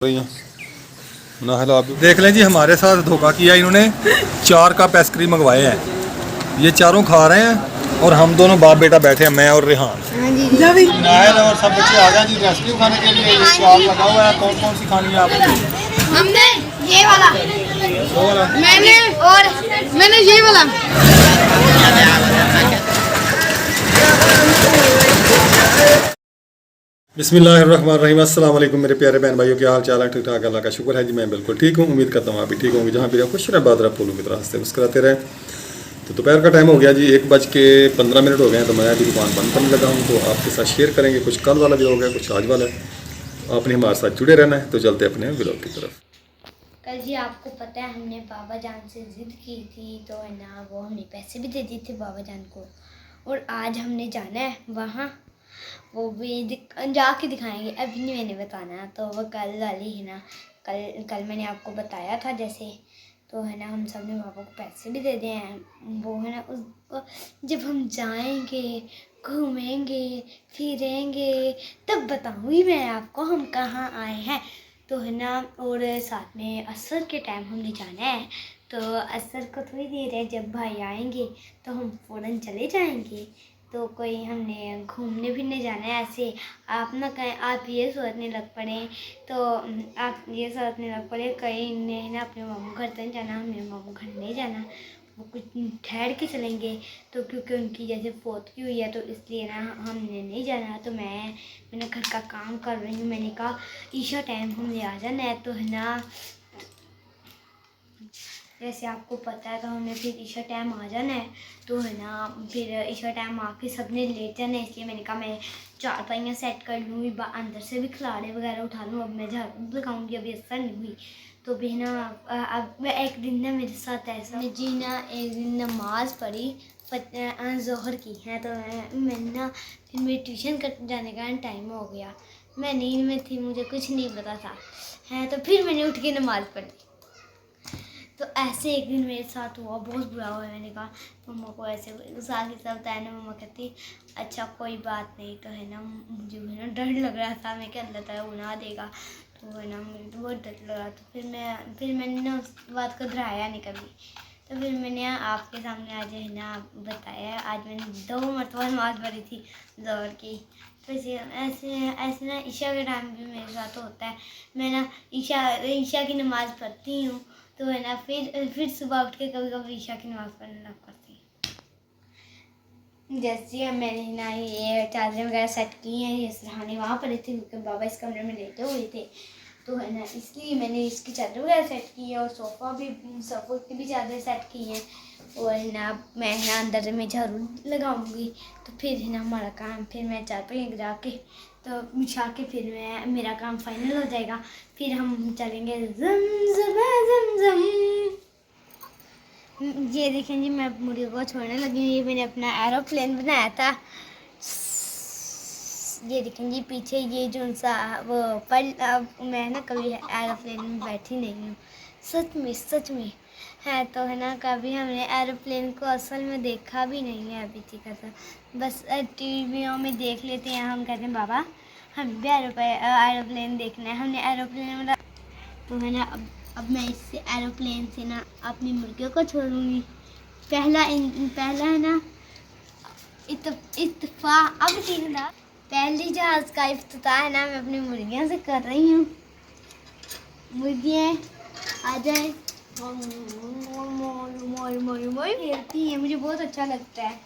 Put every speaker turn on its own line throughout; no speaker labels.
ना हेलो आप देख लें जी, हमारे साथ धोखा किया इन्होंने। 4 कप आइसक्रीम मंगवाए हैं, ये चारों खा रहे हैं और हम दोनों बाप बेटा बैठे हैं, मैं और रेहान। नायल और सब बच्चे आ गए जी आइसक्रीम खाने के लिए। ये स्टॉल लगा हुआ है। कौन कौन सी खानी है आपने?
हमने ये वाला,
वो वाला,
मैंने ये वाला।
बिस्मिल्लाहिर्रहमानिर्रहीम। अस्सलाम वालेकुम मेरे प्यारे बहन भाइयों, क्या हाल चाल है? ठीक ठाक, अल्लाह का शुक्र है जी, मैं बिल्कुल ठीक हूँ। उम्मीद करता हूँ आप भी ठीक होंगे। जहाँ भी रहो खुश रहे, बात रहे, फूलों की तरह हंसते मुस्कुराते रहे। तो दोपहर का टाइम हो गया जी, 1:15 हो गए हैं। तो मैं अभी दुकान बंद करने लगा हूँ। तो आपके साथ शेयर करेंगे, कुछ कल वाला व्लॉग है, कुछ आज वाला है। आपने हमारे साथ जुड़े रहना है। तो चलते अपने व्लॉग की तरफ।
कल जी आपको पता है हमने बाबा जान से ज़िद की थी, तो है ना वो हमने पैसे भी दे दिए थे बाबा जान को। और आज हमने जाना है वहाँ, वो भी जाके दिखाएंगे। अभी नहीं मैंने बताना, तो वो कल वाली है ना। कल मैंने आपको बताया था जैसे, तो है ना हम सब ने बाबा को पैसे भी दे दिए हैं। वो है ना जब हम जाएंगे, घूमेंगे फिरेंगे, तब बताऊँगी मैं आपको हम कहाँ आए हैं। तो है ना, और साथ में असर के टाइम हमने जाना है। तो असर को थोड़ी देर है, जब भाई आएंगे तो हम फ़ौरन चले जाएंगे। तो कोई हमने घूमने फिरने जाना है ऐसे। आप ना कहें आप ये सोचने लग पड़े, तो आप ये सोचने लग पड़े कहीं ने ना अपने मामू घर तो नहीं जाना, मेरे मामू घर नहीं जाना, वो कुछ ठहर के चलेंगे। तो क्योंकि उनकी जैसे फौतगी हुई है, तो इसलिए ना हमने नहीं जाना। तो मैंने घर का काम कर रही हूँ। मैंने कहा ईशा टाइम हमने आ जाना है, तो है ना जैसे आपको पता है, तो हमने फिर ईशा टाइम आ जाना है। तो है ना फिर ईशा टाइम आके सबने लेट जाना है, इसलिए मैंने कहा मैं चारपाइयाँ सेट कर लूँगी, अंदर से भी खिलाड़े वगैरह उठा लूँ। अब मैं झाड़ू लगाऊँगी, अभी असर नहीं हुई। तो भी ना अब एक दिन ना मेरे साथ ऐसा जी ना, एक दिन नमाज़ पढ़ी ज़ोहर की है। तो मैंने ना फिर मेरी ट्यूशन कर जाने का टाइम हो गया। मैं नींद में थी, मुझे कुछ नहीं पता था है। तो फिर मैंने उठ के नमाज़ पढ़ी। तो ऐसे एक दिन मेरे साथ हुआ, बहुत बुरा हुआ। मैंने कहा मम्मा को ऐसे गुस्सा के बताया ना, मम्मा कहती अच्छा कोई बात नहीं। तो है ना मुझे भी ना डर लग रहा था, मैं क्या अल्लाह ताला गुनाह देगा। तो है ना मुझे तो बहुत डर लगा। तो फिर मैंने ना उस बात को दोहराया नहीं कभी। तो फिर मैंने आपके सामने आज है ना बताया। आज मैंने 2 मरतबा नमाज़ पढ़ी थी ज़ोहर की। तो ऐसे ना ईशा के टाइम भी मेरे साथ होता है। मैं ना ईशा की नमाज़ पढ़ती हूँ, तो है ना फिर सुबह उठ के कभी कभी ईशा की नमाज़ पढ़ने लग पड़ती है। जैसे मैंने ना ये चादरें वगैरह सेट की हैं, ये सराहने वहाँ पड़े थे क्योंकि बाबा इस कमरे में लेटे हुए थे। तो है ना इसलिए मैंने इसकी चादर वगैरह सेट की है, और सोफ़ा की भी चादरें सेट की हैं। और ना मैं ना अंदर में झाड़ू लगाऊंगी। तो फिर है ना हमारा काम, फिर मैं चारपाई गिरा के तो बिछा के फिर मेरा काम फाइनल हो जाएगा। फिर हम चलेंगे ज़म। ये देखें जी, मैं मुर्गियों को छोड़ने लगी हूँ। ये मैंने अपना एरोप्लेन बनाया था। ये देखें जी पीछे, ये जो सा वो पर अब मैं ना कभी एरोप्लेन में बैठी नहीं हूँ, सच में है। तो है ना कभी हमने एरोप्लेन को असल में देखा भी नहीं है अभी तक था। बस टीवियों में देख लेते हैं। हम कहते हैं बाबा हम भी एरोप्लेन देखना है, हमने एरोप्लेन में। तो है ना अब मैं इससे एरोप्लेन से ना अपनी मुर्गियों को छोड़ूंगी। पहला है ना पहली जहाज़ का इफ्तिताह है ना मैं अपनी मुर्गियों से कर रही हूँ। मुर्गियाँ आ जाए, खेलती हैं, मुझे बहुत अच्छा लगता है।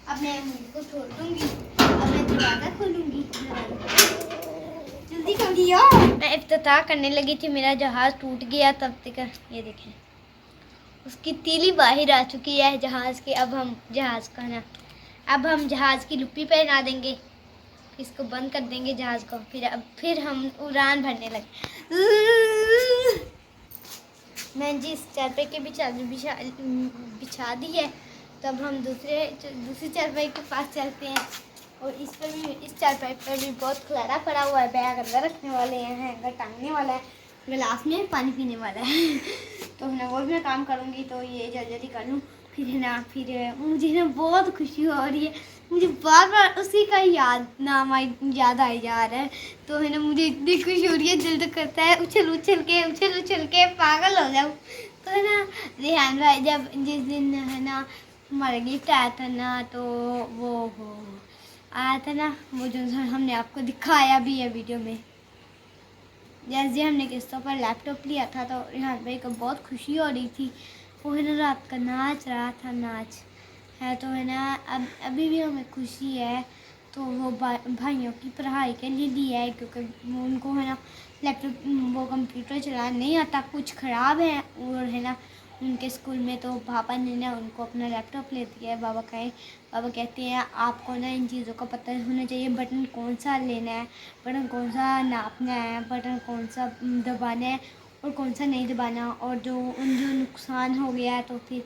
अब मैं मुर्गी को छोड़ दूँगी, अब मैं दरवाज़ा खोलूँगी। जल्दी करिए। मैं इफ्तिताह करने लगी थी, मेरा जहाज़ टूट गया तब तक ये देखें उसकी तीली बाहर आ चुकी है जहाज़ की। अब हम जहाज़ की लुप्पी पहना देंगे, इसको बंद कर देंगे जहाज़ को। फिर हम उड़ान भरने लगे। मैं जिस चारपाई के भी चादर बिछा दी है, तब हम दूसरी चारपाई के पास चलते हैं। और इस चारपाई पर भी बहुत खलारा पड़ा हुआ है। बैग अंदर रखने वाले हैं, हैंगर टांगने वाला है, गिलास में पानी पीने वाला है। तो मैं वो भी काम करूँगी, तो ये जल्दी कर लूँ। फिर है ना फिर मुझे ना बहुत खुशी हो रही है, मुझे बार बार उसी का याद आई जा रहा है। तो है ना मुझे इतनी खुशी हो रही है, दिल तो करता है उछल उछल के पागल हो जाऊँ। तो है ना रेहान भाई जब जिस दिन है ना हमारा गिफ्ट आया था ना, तो वो आया था ना, वो जो हमने आपको दिखाया भी है वीडियो में, जैसे हमने किस्तों पर लैपटॉप लिया था तो रेहान भाई को बहुत खुशी हो रही थी। वो है ना रात का नाच रहा था, नाच है तो है ना अभी भी हमें खुशी है। तो वो भाइयों की पढ़ाई के लिए लिया है, क्योंकि उनको है ना लैपटॉप वो कंप्यूटर चलाना नहीं आता, कुछ ख़राब है और है ना उनके स्कूल में, तो पापा ने ना उनको अपना लैपटॉप ले दिया है। पापा कहते हैं आपको ना इन चीज़ों का पता होना चाहिए, बटन कौन सा लेना है, बटन कौन सा नापना है, बटन कौन सा दबाना है और कौन सा नहीं दबाना, और जो नुकसान हो गया है तो फिर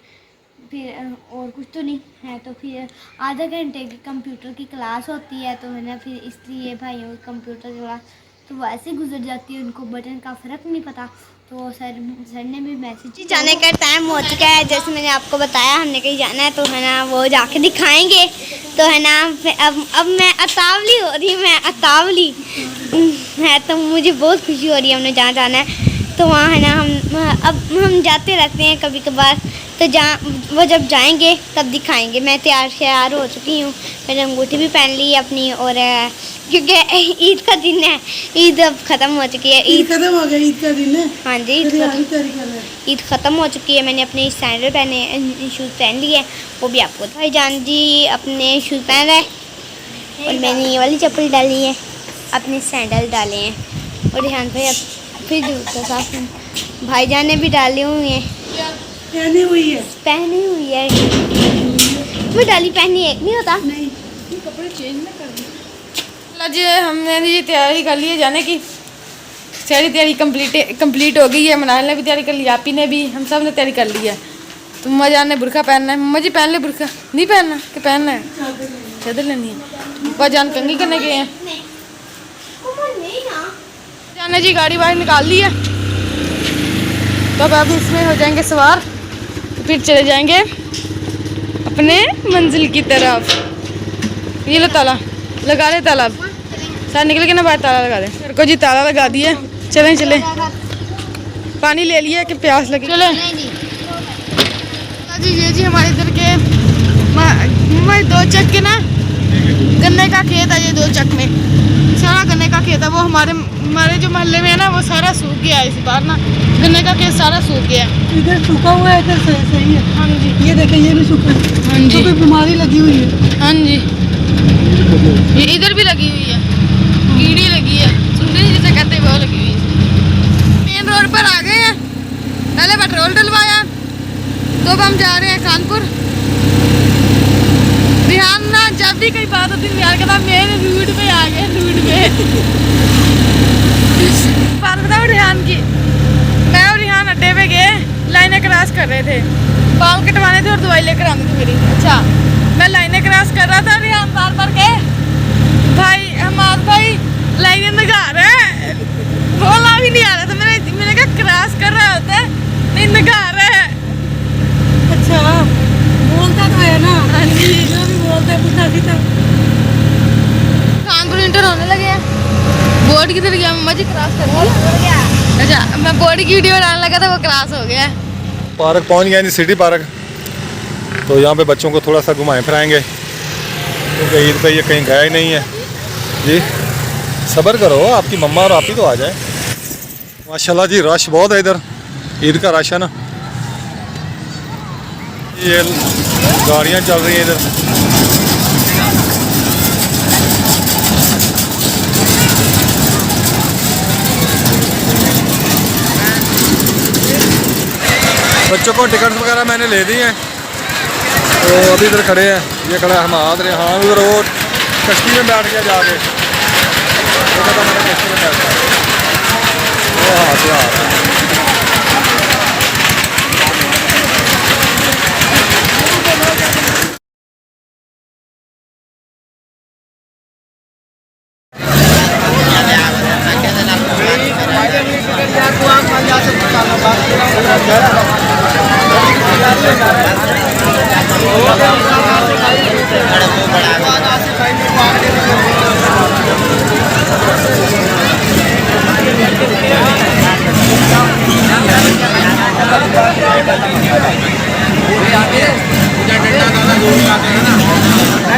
और कुछ तो नहीं है। तो फिर आधा घंटे की कंप्यूटर की क्लास होती है, तो है ना फिर इसलिए भाइयों की कंप्यूटर की क्लास तो वैसे गुजर जाती है, उनको बटन का फ़र्क नहीं पता। तो सर ने भी मैसेज जाने का टाइम हो चुका है, जैसे मैंने आपको बताया हमने कहीं जाना है, तो है ना वो जाके दिखाएंगे। तो है ना अब मैं अतावली हो रही, मैं अतावली है, तो मुझे बहुत खुशी हो रही है हमने जहाँ जाना है। तो वहाँ है ना हम जाते रहते हैं कभी कभार, तो वो जब जाएंगे तब दिखाएंगे। मैं तैयार हो चुकी हूँ, मैंने अंगूठी भी पहन ली है अपनी, और क्योंकि ईद का दिन है, ईद अब ख़त्म हो चुकी है, ईद
खत्म हो गया, ईद का दिन है।
हाँ जी ईद ख़त्म हो चुकी है। मैंने अपने सैंडल पहने, शूज़ पहन लिए, वो भी आपको भाईजान जी अपने शूज़ पहन रहे हैं और मैंने ये वाली चप्पल डाली है, अपने सैंडल डाले हैं। और रेहान भाई अब फिर जूता साफ भाईजान ने भी डाले हुए हैं,
पहनी हुई है
वो डाली पहनी एक नहीं होता।
नहीं
जी हमने ये तैयारी कर ली है जाने की, सारी तैयारी कंप्लीट हो गई है। मनाल ने भी तैयारी कर ली, आपी ने भी, हम सब ने तैयारी कर ली है। तो मम्मा जान ने बुरखा पहनना है, मम्मा जी पहन ले बुरखा, नहीं पहनना कि पहनना है, चादर लेनी है। पापा जान कंघी करने गए हैं, जान ने जी गाड़ी बाहर निकाल ली है, तो अब हम इसमें हो जाएंगे सवार, फिर चले जाएंगे अपने मंजिल की तरफ। ये लो ताला लगा दे, ताला साथ निकल के ना बाहर ताला लगा दे। मेरे को जी ताला लगा दिया, चलें पानी ले लिया कि प्यास लगी, चलें जी। ये जी हमारे इधर के हमारे 2 चक के ना गन्ने का खेत है, ये 2 चक में सारा गन्ने का खेत है। वो हमारे जो मोहल्ले में है ना वो सारा सूख गया है, इस बार ना गन्ने का खेत सारा सूख गया है।
इधर सूखा हुआ है, इधर सही है।
हाँ जी
ये देखिए ये भी सूखा है,
हाँ जी,
तो बीमारी लगी हुई है।
हाँ जी ये इधर भी लगी हुई है, कीड़ी लगी है, सुंडी जिसे कहते हैं वो लगी हुई है। मेन रोड पर आ गए हैं, पहले पेट्रोल डलवाया, तो अब हम जा रहे हैं खानपुर। रेहान ना जब भी कोई बात होती है कहता मेरे रूट पे आ गए, रूट पे बात बताओ रेहान की। मैं और रेहान अड्डे पे गए, लाइनें क्रॉस कर रहे थे, बाल कटवाने थे और दवाई लेकर आनी थी मेरी। अच्छा मैं लाइनें क्रॉस कर रहा था, रेहान बार के भाई हमारा भाई लाइनें लगा रहा है, बोला भी नहीं आ रहा था। मैंने कहा क्रॉस कर रहा होता है, नहीं लगा रहा है।
अच्छा बोलता तो है ना,
हाँ जी
जो भी बोलता है पुठा सीधा।
कानपुर इंटर होने लगे हैं, बोर्ड किधर गया, मम्मा जी क्रॉस कर दिया। अच्छा मैं बोर्ड की वीडियो डालने लगा था, वो क्रॉस हो गया।
पार्क पहुंच गए जी, सिटी पार्क। तो यहाँ पे बच्चों को थोड़ा सा घुमाएं फिराएंगे, क्योंकि ईद पे ये कहीं गया ही नहीं है जी। सब्र करो, आपकी मम्मा और आप ही तो आ जाए। माशाल्लाह जी रश बहुत है इधर, ईद का रश है ना। ये गाड़ियाँ चल रही हैं इधर। बच्चों को टिकट वगैरह मैंने ले दी हैं, तो अभी इधर खड़े हैं। ये खड़ा है हमाद रेहान, उधर वो कश्ती में बैठ गया जाके, वो कहता मैंने कश्ती में बैठा, वो हाथ से आ रहा है।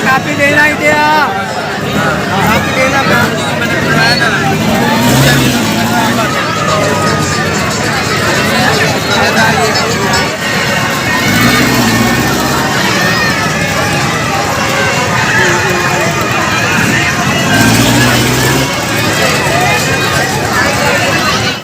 काफी देना ही दिया काफी देना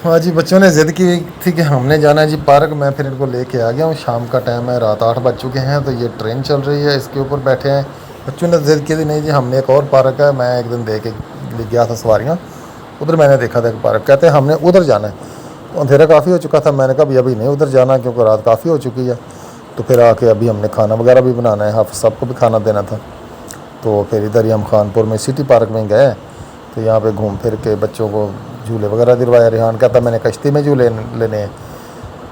हाँ जी, बच्चों ने ज़िद की थी कि हमने जाना है जी पार्क। मैं फिर इनको लेके आ गया हूँ। शाम का टाइम है, रात 8 बज चुके हैं। तो ये ट्रेन चल रही है, इसके ऊपर बैठे हैं। बच्चों ने ज़िद की थी नहीं जी हमने एक और पार्क है। मैं एक दिन दे के ले गया था सवारियाँ, उधर मैंने देखा था एक पार्क, कहते हैं हमने उधर जाना है। तो अंधेरा काफ़ी हो चुका था, मैंने कहा अभी नहीं उधर जाना क्योंकि रात काफ़ी हो चुकी है। तो फिर आके अभी हमने खाना वगैरह भी बनाना है, हाफ सबको भी खाना देना था। तो फिर इधर ही हम खानपुर में सिटी पार्क में गए। तो यहाँ पे घूम फिर के बच्चों को झूले वगैरह दिलवाया। रिहान कहता मैंने कश्ती में झूले लेने हैं,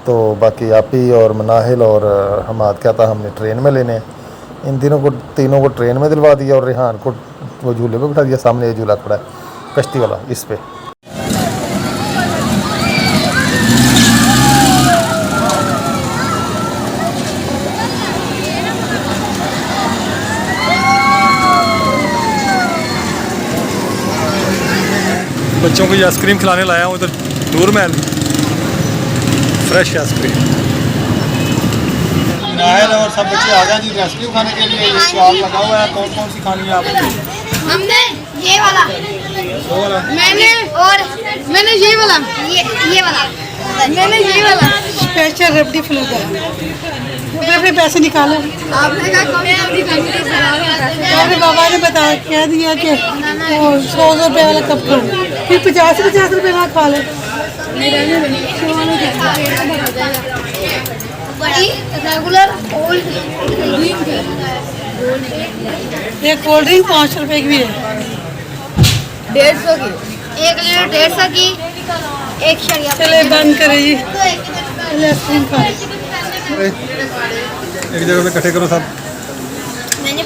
तो बाकी आपी और मनाहिल और हमाद कहता हमने ट्रेन में लेने हैं। इन तीनों को ट्रेन में दिलवा दिया और रिहान को वो झूले पे बिठा दिया। सामने ये झूला खड़ा है कश्ती वाला, इस पे। बच्चों को ये आइसक्रीम खिलाने लाया हूँ इधर नूर महल, फ्रेश आइसक्रीम। नाहिल और सब बच्चे आ गए जी आइसक्रीम खाने के लिए। ये स्टॉल लगा हुआ है। कौन कौन सी खानी है आपको?
हमने ये वाला,
वो वाला,
मैंने ये वाला, ये वाला, मैंने ये वाला।
स्पेशल रबड़ी फ्लेवर अपने पैसे निकालो।
आपने कहा कौन सी रबड़ी खानी है?
मेरे बाबा ने कह दिया कि 100 रुपये वाला कप खाना, फिर 50 रुपये वाला खा लो।
बड़ी रेगुलर ओल्ड ड्रिंक है।
एक कोल्ड ड्रिंक 5 रुपये की भी है।
150 की, 1 लीटर 150 की, एक शरिया।
चले बंद करे जी, चले आइसक्रीम खा लो।
एक जगह पे इकट्ठे करो सब।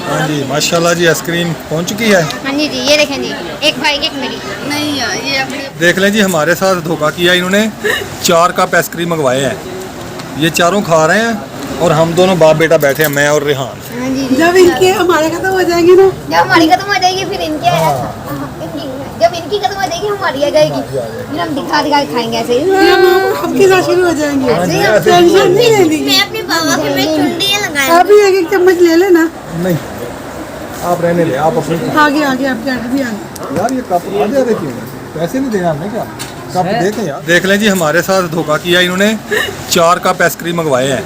हाँ जी माशाल्लाह जी, आइसक्रीम पहुंच चुकी है।
हाँ जी, ये देखें जी, एक भाई की एक मेरी। नहीं यार, ये अपनी।
देख लें जी, हमारे साथ धोखा किया इन्होंने। 4 कप आइसक्रीम मंगवाए हैं, ये चारों खा रहे हैं और हम दोनों बाप बेटा बैठे हैं, मैं और रिहान।
हाँ जी,
जब इनके हमारे खत्म हो जाएंगे ना,
जब हमारी खत्म हो जाएगी फिर इनके जब इनकी खत्म हो जाएगी हमारी आ जाएगी, फिर हम दिखा दिखा के खाएंगे ऐसे ही।
हम आपके साथ शुरू हो जाएंगे। टेंशन नहीं लेनी।
मैं अपने बाबा के में चुंडियां लगाया।
आप भी एक चम्मच ले लेना।
नहीं आप रहने ले, आप अपनी
आगे आगे आपके आगे भी आगे।
यार ये कप आधे आधे क्यों? पैसे नहीं देना हमने क्या? कप देखें यार। देख लें जी, हमारे साथ धोखा किया इन्होंने। 4 कप आइसक्रीम मंगवाए हैं,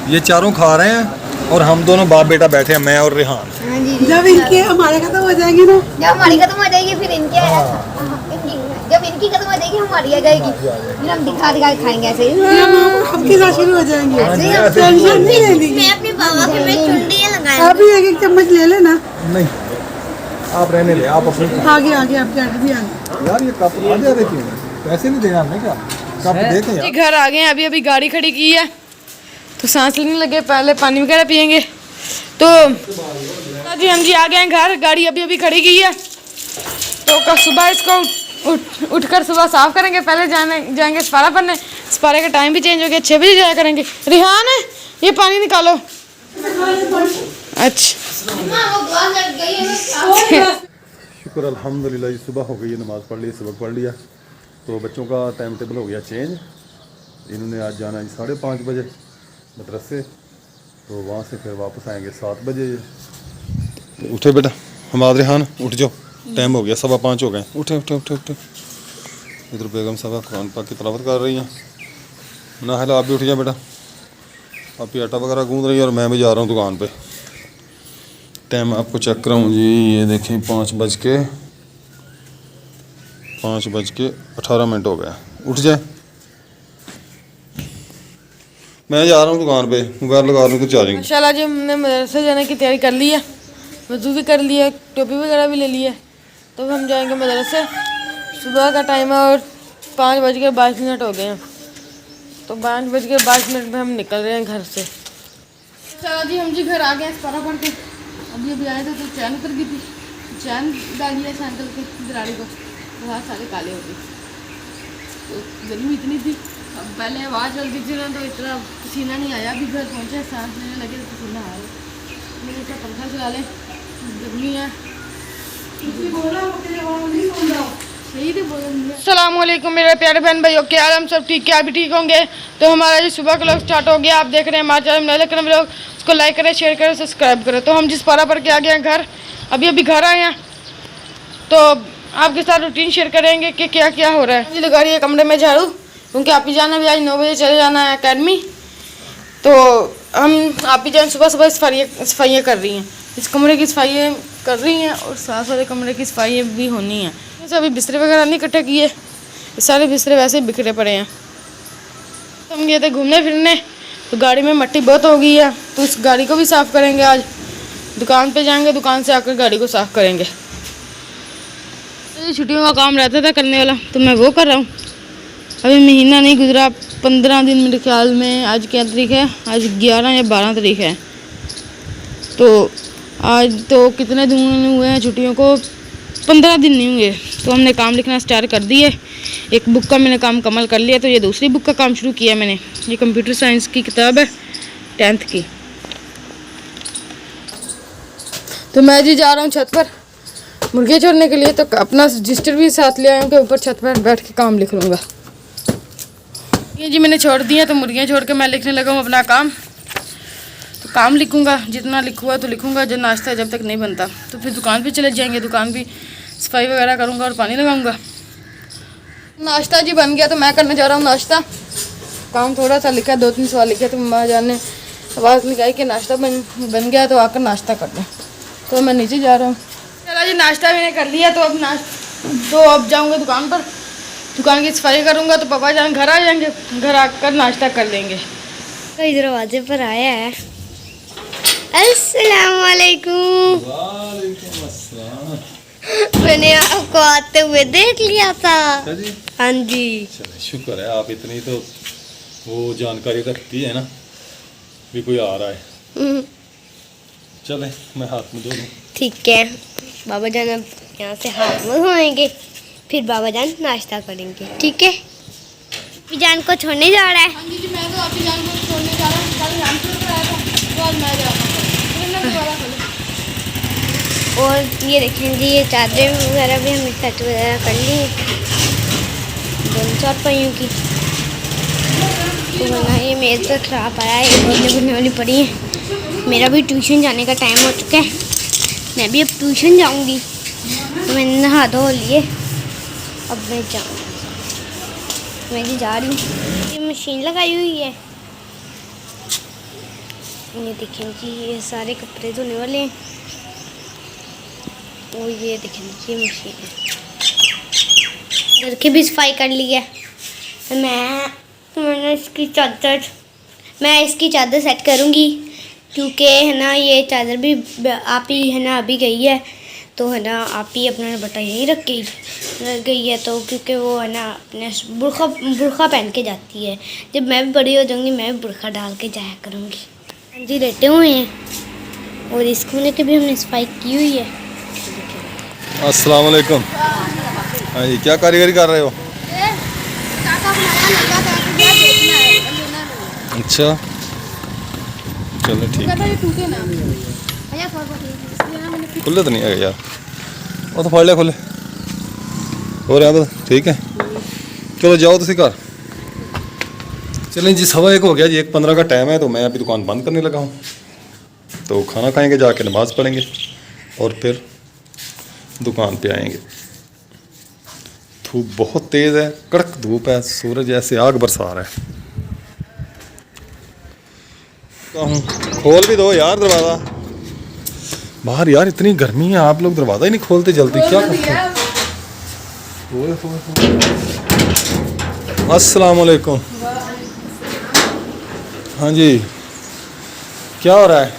ये चारों खा रहे हैं और हम दोनों बाप बेटा बैठे हैं, मैं और रिहान।
हाँ जी,
जब इनके हमारे खत्म हो जाएंगे ना,
जब हमारी खत्म हो जाएगी फिर इनके जब इनकी खत्म हो जाएगी हमारी आ जाएगी, फिर हम दिखा दिखा के खाएंगे ऐसे ही।
हम आपके साथ शुरू हो जाएंगे। टेंशन नहीं लेनी।
मैं अपने बाबा के में चुंडियां लगाया।
आप भी एक चम्मच ले लेना।
नहीं आप रहने ले, आप अपनी
आगे आगे आपके आगे भी आगे।
यार ये कप आधे आधे क्यों? पैसे नहीं देना हमने क्या? कप देखें यार।
घर आ गए हैं, अभी गाड़ी खड़ी की है तो सांस लेने लगे, पहले पानी वगैरह पियेंगे। तो जी हम जी आ गए हैं घर, गाड़ी अभी खड़ी की है। तो सुबह इसको उठकर सुबह साफ़ करेंगे। पहले जाएंगे सपारा पढ़ने, सपारे का टाइम भी चेंज हो गया, 6 बजे जाया करेंगे। रिहान ये पानी निकालो। अच्छा
शुक्र अल्हम्दुलिल्लाह, सुबह हो गई है, नमाज़ पढ़ ली, सबक पढ़ लिया। तो बच्चों का टाइम टेबल हो गया चेंज। इन्होंने आज जाना है 5:30 बजे मदरसे, तो वहाँ से फिर वापस आएंगे 7 बजे। तो उठे बेटा, हमाद रिहान उठ जाओ, टाइम हो गया, 5:15 हो गए। उठे उठे उठे उठे। इधर बेगम साहब कुरान पाक की तिलावत कर रही हैं। नाहिल आप भी उठ जाए बेटा, आप ही आटा वगैरह गूंद रही है और मैं भी जा रहा हूँ दुकान पे। टाइम आपको चेक कराऊँ जी, ये देखें 5:18 हो गया। उठ जाए, मैं जा रहा हूँ दुकान पे, मोबाइल लगा लूँ, कुछ आ जाएंगे।
माशाल्लाह जी हमने मदरसे जाने की तैयारी कर ली है, वज़ू भी कर लिया, टोपी वगैरह भी ले ली है। तो हम जाएंगे मदरसे। सुबह का टाइम है और 5:22 हो गए हैं। तो 5:22 में हम निकल रहे हैं घर से। चलो जी हम जी घर आ गए हैं सपारा पढ़ के। अभी आए थे तो चैन उतर गई थी, चैन डाली है सैंडल के दराड़ी को, तो हाथ सारे काले हो गए। तो गर्मी इतनी थी, अब पहले हवा चलती थी ना तो इतना पसीना नहीं आया, अभी घर पहुँचे सांस लेने लगे तो पसीना आ रहा। मैंने कहा पंखा चला लें, गर्मी है। अस्सलाम वालेकुम मेरे प्यारे बहन भाइयों, क्या हाल? हम सब ठीक है, अभी ठीक होंगे। तो हमारा जो सुबह का व्लॉग स्टार्ट हो गया, आप देख रहे हैं हमारे चैनल में लेकिन व्लॉग, उसको लाइक करें, शेयर करें, सब्सक्राइब करें। तो हम जिस पारा पर के आ गए हैं घर, अभी घर आए हैं, तो आपके साथ रूटीन शेयर करेंगे कि क्या क्या हो रहा है। लगा रही है कमरे में झाड़ू, क्योंकि आप ही जाना भी आज 9 बजे चले जाना है अकेडमी। तो हम आप ही जान सुबह सुबह सफाइयाँ कर रही हैं, इस कमरे की सफाई कर रही हैं और साथ वाले कमरे की सफाई भी होनी है। वैसे अभी बिस्तरे वगैरह नहीं इकट्ठे किए, सारे बिस्तरे वैसे ही बिखरे पड़े हैं। हम गए थे घूमने फिरने, तो गाड़ी में मट्टी बहुत हो गई है, तो उस गाड़ी को भी साफ़ करेंगे। आज दुकान पे जाएंगे, दुकान से आकर गाड़ी को साफ़ करेंगे। तो छुट्टियों का काम रहता था करने वाला, तो मैं वो कर रहा हूँ। अभी महीना नहीं गुजरा, 15 दिन मेरे ख्याल में। आज क्या तारीख है? आज 11 या 12 तारीख है। तो आज तो कितने दिन हुए हैं छुट्टियों को? 15 दिन नहीं हुए। तो हमने काम लिखना स्टार्ट कर दिए। एक बुक का मैंने काम कमल कर लिया, तो ये दूसरी बुक का काम शुरू किया मैंने। ये कंप्यूटर साइंस की किताब है, 10th की। तो मैं जी जा रहा हूँ छत पर मुर्गे छोड़ने के लिए, तो अपना रजिस्टर भी साथ ले आया हूँ कि ऊपर छत पर बैठ के काम लिख लूँगा। ये जी मैंने छोड़ दिया, तो मुर्गियाँ छोड़ के मैं लिखने लगा हूँ अपना काम। तो काम लिखूँगा, जितना लिखूँगा तो लिखूँगा, जब नाश्ता जब तक नहीं बनता तो फिर दुकान पे चले जाएंगे। दुकान भी सफाई वगैरह करूँगा और पानी लगाऊँगा। नाश्ता जी बन गया, तो मैं करने जा रहा हूँ नाश्ता। काम थोड़ा सा लिखा, 2-3 सवाल लिखे, तो माँ जान ने आवाज़ लगाई कि नाश्ता बन गया, तो आकर नाश्ता कर लें। तो मैं नीचे जा रहा हूँ। चला जी, नाश्ता मैंने कर लिया, तो अब जाऊँगा दुकान पर, दुकान की सफाई करूँगा। तो पापा जान घर आ जाएंगे, घर आकर नाश्ता कर लेंगे।
तो दरवाजे पर आया है। अस्सलाम वालेकुम।
वालेकुम अस्सलाम।
मैंने आपको आते हुए देख लिया था।
अच्छा जी,
हाँ जी।
चले शुक्र है, आप इतनी तो वो जानकारी रखती है ना भी कोई आ रहा है। चले मैं हाथ में धो लूँ।
ठीक है, बाबा जान अब यहाँ से हाथ मुँह धोएंगे, फिर बाबा जान नाश्ता करेंगे। ठीक है, अभी जान को छोड़ने जा रहा है।
हाँ जी, मैं तो आपकी जान को छोड़ने जा रहा हूँ। कल रामपुर पर आया था, तो आज मैं जा रहा हूँ।
और ये देखें जी, ये चादरें वगैरह भी हमने सेट वगैरह कर ली हैं, 2-4 पहियों की। तो वरना ये मेज़ पर खराब आया है, ये बुनने बुनने वाली पड़ी है। मेरा भी ट्यूशन जाने का टाइम हो चुका है, मैं भी अब ट्यूशन जाऊंगी। तो मैंने नहा धो लिए, अब मैं जाऊँगी। मैं जी जा रही हूँ। ये मशीन लगाई हुई है, ये देखें जी, ये सारे कपड़े धोने वाले हैं। और ये देखें जी, ये मशीन है। घर की भी सफाई कर ली है। तो मैंने इसकी चादर सेट करूँगी, क्योंकि है ना ये चादर भी आप ही है ना अभी गई है, तो है ना आप ही अपना बटा यहीं रख गई है। तो क्योंकि वो है ना अपने बुर्खा पहन के जाती है। जब मैं भी बड़ी हो जाऊँगी, मैं भी बुर्खा डाल के जाया करूँगी। हाँ जी, लेटे हुए हैं और इस कोने की भी हमने सफाई की हुई है।
अस्सलाम वालेकुम। हाँ जी, क्या कारीगरी कर रहे हो? अच्छा, चलो ठीक है। खुले तो नहीं है यार, वो तो फाड़ लिया खुले। और यहाँ पर ठीक है, चलो जाओ तुसी घर। चलें जी, 1:15 हो गया जी, 1:15 का टाइम है। तो मैं अभी दुकान बंद करने लगा हूँ। तो खाना खाएंगे, जाके नमाज़ पढ़ेंगे और फिर दुकान पे आएंगे। धूप बहुत तेज़ है, कड़क धूप है, सूरज ऐसे आग बरसा रहा है। खोल भी दो यार दरवाज़ा बाहर। यार इतनी गर्मी है, आप लोग दरवाज़ा ही नहीं खोलते जल्दी, क्या करते हैं? अस्सलाम वालेकुम। हाँ जी, क्या हो रहा है?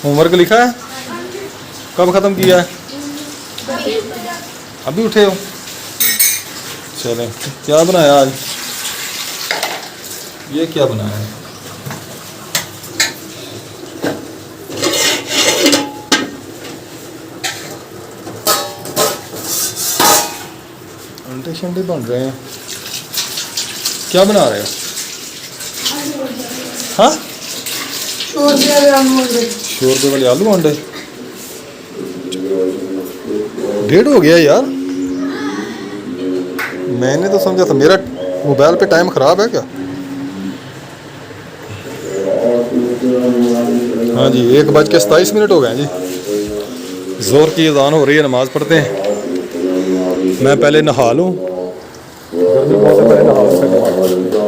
होमवर्क लिखा है? कब ख़त्म किया है? अभी उठे हो? चलें, क्या बनाया आज? ये क्या बनाया है? अंडे शंडे बन रहे हैं। क्या बना रहे हो? हाँ,
100 रुपये वाले आलू होंगे।
100 रुपये वाले आलू अंडे। 1:30 हो गया यार। मैंने तो समझा था मेरा मोबाइल पे टाइम ख़राब है क्या? हाँ जी, 1:27 हो गए जी। ज़ोर की अज़ान हो रही है, नमाज़ पढ़ते हैं। मैं पहले नहा लूँ, गर्मी बहुत है, पहले नहा लूँ।